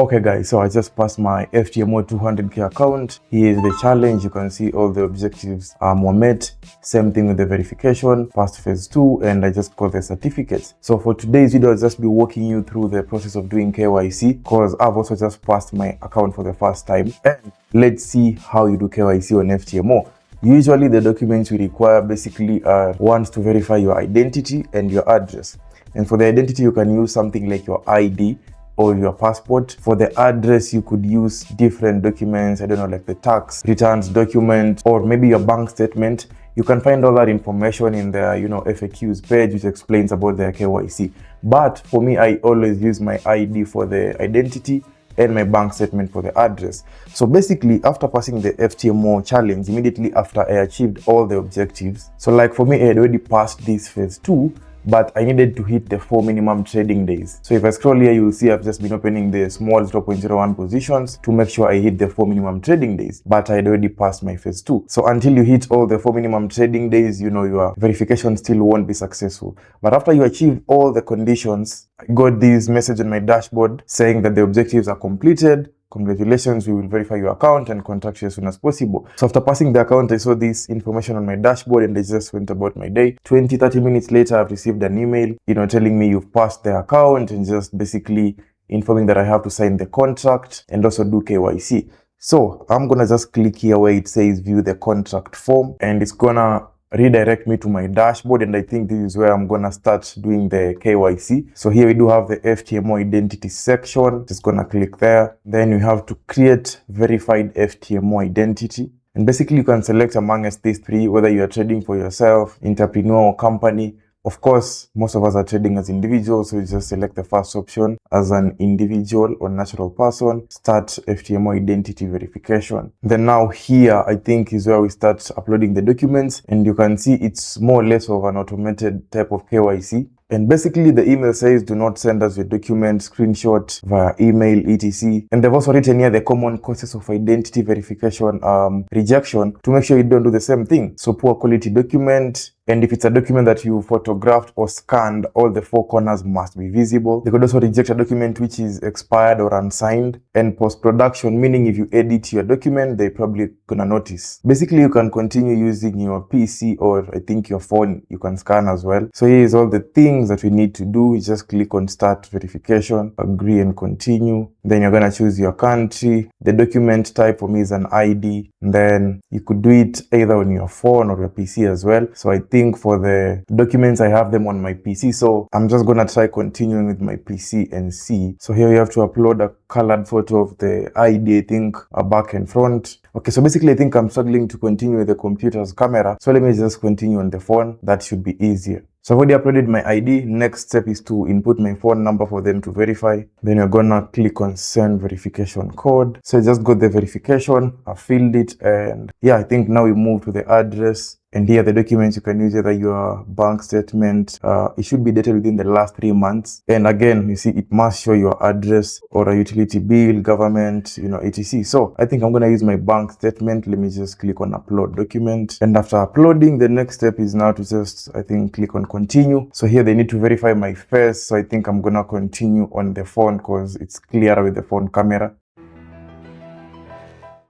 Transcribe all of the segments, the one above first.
Okay guys, so I just passed my FTMO 200k account. Here is the challenge. You can see all the objectives were met. Same thing with the verification, passed phase 2, and I just got the certificates. So for today's video, I'll just be walking you through the process of doing KYC because I've also just passed my account for the first time. And let's see how you do KYC on FTMO. Usually the documents we require basically are ones to verify your identity and your address. And for the identity, you can use something like your ID or your passport. For the address, you could use different documents, I don't know, like the tax returns document or maybe your bank statement. You can find all that information in the FAQs page, which explains about the KYC. But for me, I always use my ID for the identity and my bank statement for the address. So basically, after passing the FTMO challenge, immediately after I achieved all the objectives, so like for me, I had already passed this phase 2, but I needed to hit the 4 minimum trading days. So if I scroll here, you will see I've just been opening the small 0.01 positions to make sure I hit the 4 minimum trading days, but I had already passed my phase 2. So until you hit all the 4 minimum trading days, your verification still won't be successful. But after you achieve all the conditions, I got this message on my dashboard saying that the objectives are completed. Congratulations, we will verify your account and contact you as soon as possible. So after passing the account, I saw this information on my dashboard and I just went about my day. 20-30 minutes later, I've received an email, telling me you've passed the account and just basically informing that I have to sign the contract and also do KYC. So I'm gonna just click here where it says view the contract form, and it's gonna redirect me to my dashboard, and I think this is where I'm gonna start doing the KYC. So here we do have the FTMO identity section. Just gonna click there. Then you have to create verified FTMO identity. And basically you can select amongst these three, whether you are trading for yourself, entrepreneur, or company. Of course, most of us are trading as individuals, so you just select the first option as an individual or natural person, start FTMO identity verification. Then now here, I think is where we start uploading the documents, and you can see it's more or less of an automated type of KYC. And basically the email says do not send us your document screenshot via email, etc. And they've also written here the common causes of identity verification rejection to make sure you don't do the same thing. So poor quality document, and if it's a document that you photographed or scanned, all the 4 corners must be visible. They could also reject a document which is expired or unsigned. And post-production, meaning if you edit your document, they're probably gonna notice. Basically, you can continue using your PC or I think your phone, you can scan as well. So here is all the things that we need to do. You just click on start verification, agree and continue. Then you're gonna choose your country. The document type for me is an ID. And then you could do it either on your phone or your PC as well. So I think for the documents, I have them on my PC. So I'm just gonna try continuing with my PC and see. So here you have to upload a colored photo of the ID, I think back and front. Okay, so basically I think I'm struggling to continue with the computer's camera. So let me just continue on the phone. That should be easier. So I've already uploaded my ID. Next step is to input my phone number for them to verify. Then you're gonna click on send verification code. So I just got the verification, I filled it, and yeah, I think now we move to the address. And here the documents you can use either your bank statement, it should be dated within the last 3 months. And again, you see it must show your address or a utility bill, government, etc. So I think I'm gonna use my bank statement. Let me just click on upload document. And after uploading, the next step is now to just, I think, click on continue. So here they need to verify my face. So I think I'm gonna continue on the phone because it's clearer with the phone camera.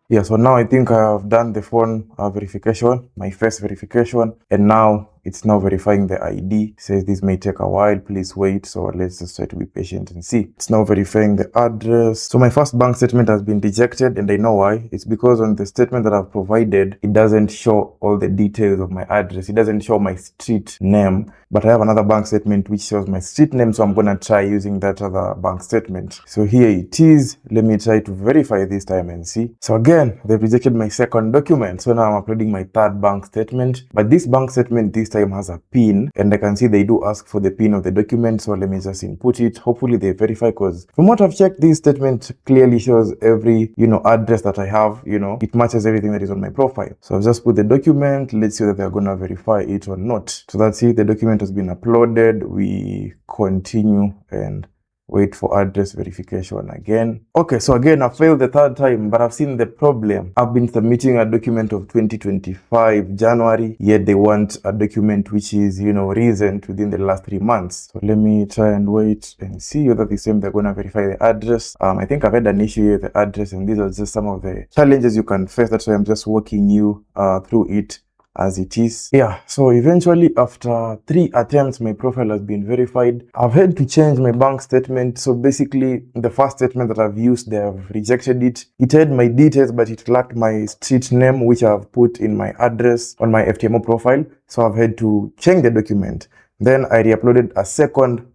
Yeah, so now I think I have done the phone verification, my face verification, and now it's now verifying the ID. It says this may take a while, please wait. So let's just try to be patient and see. It's now verifying the address. So my first bank statement has been rejected, and I know why. It's because on the statement that I've provided, it doesn't show all the details of my address. It doesn't show my street name, but I have another bank statement which shows my street name. So I'm gonna try using that other bank statement. So here it is. Let me try to verify this time and see. So again, they've rejected my second document. So now I'm uploading my third bank statement, but this bank statement this time has a PIN, and I can see they do ask for the PIN of the document. So let me just input it. Hopefully they verify, because from what I've checked, this statement clearly shows every address that I have. It matches everything that is on my profile. So I've just put the document. Let's see whether they're gonna verify it or not. So that's it. The document has been uploaded. We continue and wait for address verification again. Okay, so again I failed the third time, but I've seen the problem. I've been submitting a document of 2025 January, yet they want a document which is, you know, recent within the last 3 months. So let me try and wait and see whether the same they're gonna verify the address. I think I've had an issue with the address, and these are just some of the challenges you can face. That's why I'm just walking you through it as it is. Yeah, so eventually after 3 attempts my profile has been verified. I've had to change my bank statement. So basically the first statement that I've used, they have rejected it. It had my details, but it lacked my street name, which I've put in my address on my FTMO profile. So I've had to change the document. Then I re-uploaded a second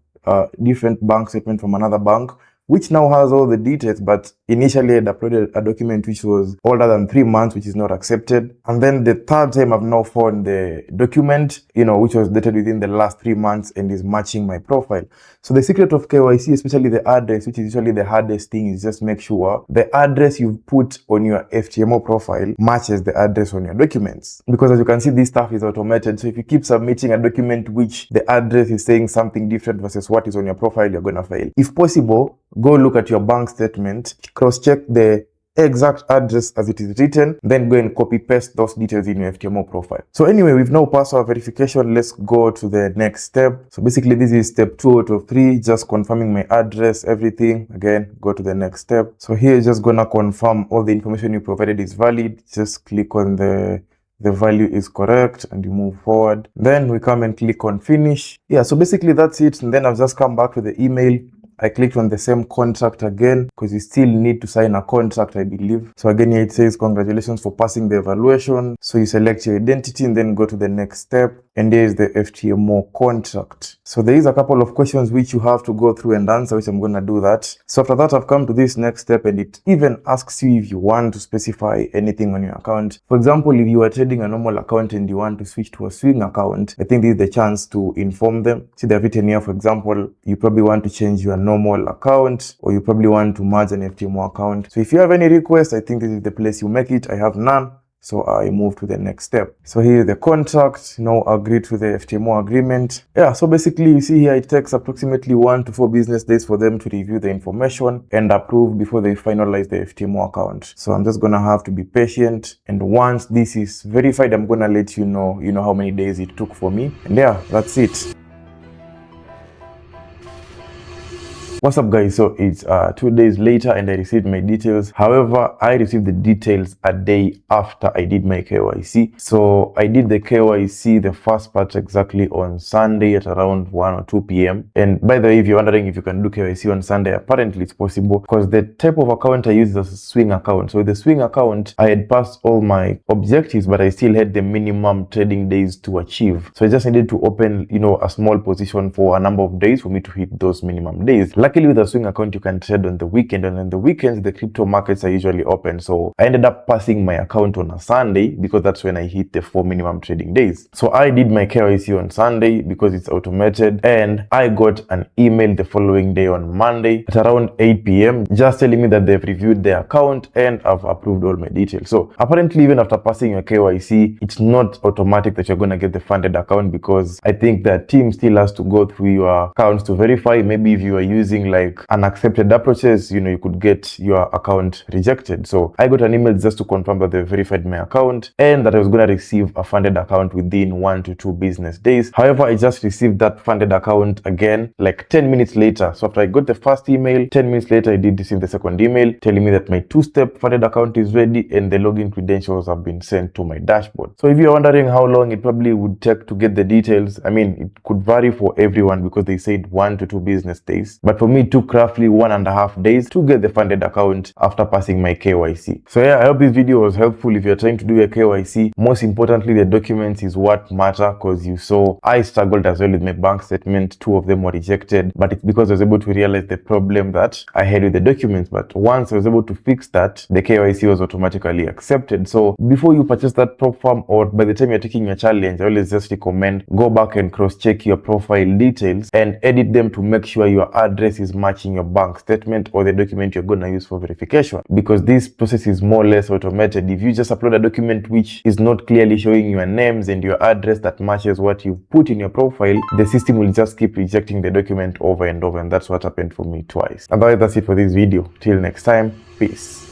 different bank statement from another bank, which now has all the details, but initially I had uploaded a document which was older than 3 months, which is not accepted. And then the third time I've now found the document, you know, which was dated within the last 3 months and is matching my profile. So the secret of KYC, especially the address, which is usually the hardest thing, is just make sure the address you put on your FTMO profile matches the address on your documents. Because as you can see, this stuff is automated. So if you keep submitting a document which the address is saying something different versus what is on your profile, you're gonna fail. If possible, go look at your bank statement, cross-check the exact address as it is written, then go and copy-paste those details in your FTMO profile. So anyway, we've now passed our verification. Let's go to the next step. So basically, this is step 2 out of 3, just confirming my address, everything. Again, go to the next step. So here, you're just gonna confirm all the information you provided is valid. Just click on the value is correct and you move forward. Then we come and click on finish. Yeah, so basically that's it. And then I've just come back to the email. I clicked on the same contract again because you still need to sign a contract, I believe. So again, here it says, congratulations for passing the evaluation. So you select your identity and then go to the next step. And there is the FTMO contract. So there is a couple of questions which you have to go through and answer, which I'm going to do that. So after that, I've come to this next step, and it even asks you if you want to specify anything on your account. For example, if you are trading a normal account and you want to switch to a swing account, I think this is the chance to inform them. See, they've written here, for example, you probably want to change your normal account, or you probably want to merge an FTMO account. So if you have any requests, I think this is the place you make it. I have none. So I move to the next step. So here is the contract, now agree to the FTMO agreement. Yeah, so basically you see here it takes approximately 1 to 4 business days for them to review the information and approve before they finalize the FTMO account. So I'm just gonna have to be patient, and once this is verified, I'm gonna let you know how many days it took for me. And yeah, that's it. What's up guys? So it's 2 days later and I received my details. However, I received the details a day after I did my KYC. So I did the KYC, the first part, exactly on Sunday at around 1 or 2 p.m. And by the way, if you're wondering if you can do KYC on Sunday, apparently it's possible because the type of account I use is a swing account. So with the swing account, I had passed all my objectives, but I still had the minimum trading days to achieve. So I just needed to open, a small position for a number of days for me to hit those minimum days. Luckily, with a swing account, you can trade on the weekend, and on the weekends, the crypto markets are usually open. So I ended up passing my account on a Sunday because that's when I hit the 4 minimum trading days. So I did my KYC on Sunday because it's automated, and I got an email the following day on Monday at around 8 p.m. just telling me that they've reviewed the account and I've approved all my details. So apparently, even after passing your KYC, it's not automatic that you're going to get the funded account, because I think the team still has to go through your accounts to verify. Maybe if you are using like unaccepted approaches, you could get your account rejected. So I got an email just to confirm that they verified my account and that I was going to receive a funded account within 1 to 2 business days. However, I just received that funded account again like 10 minutes later. So after I got the first email, 10 minutes later, I did receive the second email telling me that my 2-step funded account is ready and the login credentials have been sent to my dashboard. So if you're wondering how long it probably would take to get the details, I mean, it could vary for everyone because they said 1 to 2 business days. But for me, it took roughly 1.5 days to get the funded account after passing my KYC. So yeah, I hope this video was helpful if you're trying to do a KYC. Most importantly, the documents is what matter, because you saw I struggled as well with my bank statement. 2 of them were rejected, but it's because I was able to realize the problem that I had with the documents. But once I was able to fix that, the KYC was automatically accepted. So before you purchase that prop firm, or by the time you're taking your challenge, I always just recommend go back and cross-check your profile details and edit them to make sure your address process is matching your bank statement or the document you're going to use for verification, because this process is more or less automated. If you just upload a document which is not clearly showing your names and your address that matches what you put in your profile, the system will just keep rejecting the document over and over, and that's what happened for me twice. Otherwise, that's it for this video. Till next time, peace.